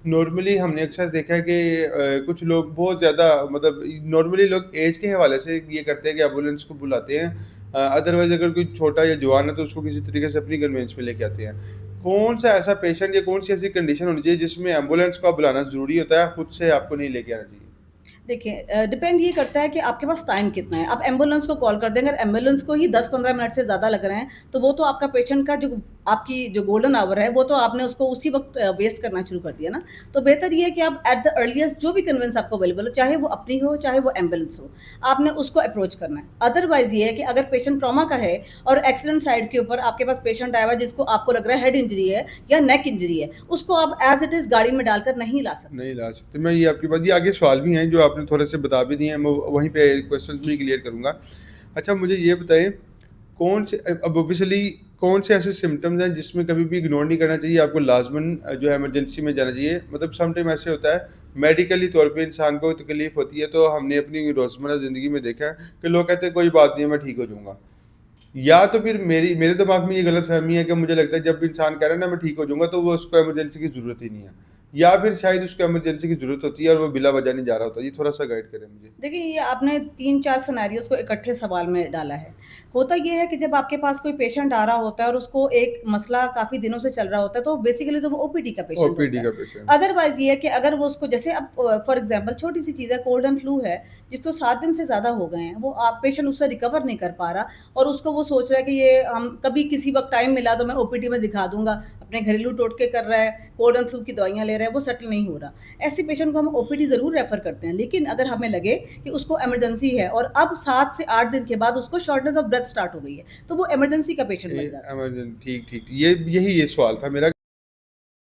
Normally हमने अक्सर देखा है कि कुछ लोग बहुत ज़्यादा मतलब नॉर्मली लोग एज के हवाले से ये करते हैं कि एम्बुलेंस को बुलाते हैं। अदरवाइज़ अगर कोई छोटा या जवान है तो उसको किसी तरीके से अपनी कन्वेंस में लेके आते हैं। कौन सा ऐसा पेशेंट या कौन सी ऐसी कंडीशन होनी चाहिए जिसमें एम्बुलेंस को आप बुलाना ज़रूरी होता है, खुद से आपको नहीं लेके आना चाहिए? देखिए डिपेंड ये करता है कि आपके पास टाइम कितना है। आप एम्बुलेंस को कॉल कर देंगे, अगर एम्बुलेंस को ही 10-15 मिनट से ज़्यादा लग रहे हैं, तो वो तो आपका पेशेंट का जो आपकी जो गोल्डन आवर है, वो तो आपने उसको उसी वक़्त वेस्ट करना शुरू कर दिया ना। तो बेहतर ये है कि आप एट द अर्लीएस्ट जो भी कन्वेंस आपको अवेलेबल हो, चाहे वो अपनी हो, चाहे वो एम्बुलेंस हो, आपने उसको अप्रोच करना है। अदरवाइज़ ये है कि अगर पेशेंट ट्रॉमा का है और एक्सीडेंट साइड के ऊपर आपके पास पेशेंट आया हुआ है जिसको आपको लग रहा है हेड इंजरी है या नेक इंजरी है, उसको आप एज़ इट इज़ गाड़ी में डालकर नहीं ला सकते। नहीं ला सकते। मैं ये आपकी बात ये आगे सवाल भी हैं जो आपने थोड़े से बता भी दिए हैं, मैं वहीं पे क्वेश्चंस भी क्लियर करूँगा। अच्छा मुझे ये बताएँ कौन से अब ऑब्वियसली कौन से ऐसे सिम्पटम्स हैं जिसमें कभी भी इग्नोर नहीं करना चाहिए, आपको लाज़मन जो है इमरजेंसी में जाना चाहिए? मतलब सम टाइम ऐसे होता है मेडिकली तौर पे इंसान को तकलीफ़ होती है तो हमने अपनी रोज़मर्रा ज़िंदगी में देखा है कि लोग कहते हैं कोई बात नहीं है मैं ठीक हो जाऊँगा। या तो फिर मेरे दिमाग में ये गलतफ़हमी है कि मुझे लगता है जब इंसान कह रहा है ना मैं ठीक हो जाऊँगा तो वो उसको इमरजेंसी की ज़रूरत ही नहीं है। या फिर शायद उसको इमरजेंसी की ज़रूरत होती है और वो बिला वजह नहीं जा रहा होता। ये थोड़ा-सा गाइड करें मुझे। देखिए, ये आपने 3-4 सिनेरियोज़ को इकट्ठे सवाल में डाला है। होता ये है कि जब आपके पास कोई पेशेंट आ रहा होता है और उसको एक मसला काफ़ी दिनों से चल रहा होता है, तो बेसिकली तो वो ओपीडी का पेशेंट ओपीडी होता है। का पेशेंट। अदरवाइज़ ये है कि अगर वो उसको जैसे अब फॉर एग्ज़ाम्पल छोटी-सी चीज़ है, कोल्ड एंड फ्लू है, जिसको 7 दिन से ज़्यादा हो गए हैं, वो आप पेशेंट उससे रिकवर नहीं कर पा रहा और उसको वो सोच रहा है कि ये हम कभी किसी वक़्त टाइम मिला तो मैं ओपीडी में दिखा दूँगा, अपने घरेलू टोटके कर रहा है, कोल्ड एंड फ्लू की दवाइयाँ ले रहा है, वो सेटल नहीं हो रहा। ऐसे पेशेंट को हम ओपीडी ज़रूर रेफ़र करते हैं, लेकिन अगर हमें लगे कि उसको इमरजेंसी है और अब 7 से 8 दिन के बाद उसको शॉर्टनेस ऑफ ब्रेथ स्टार्ट हो गई है, तो वो इमरजेंसी का पेशेंट ए बन जाता है। इमरजेंसी ठीक, ठीक। ये सवाल था मेरा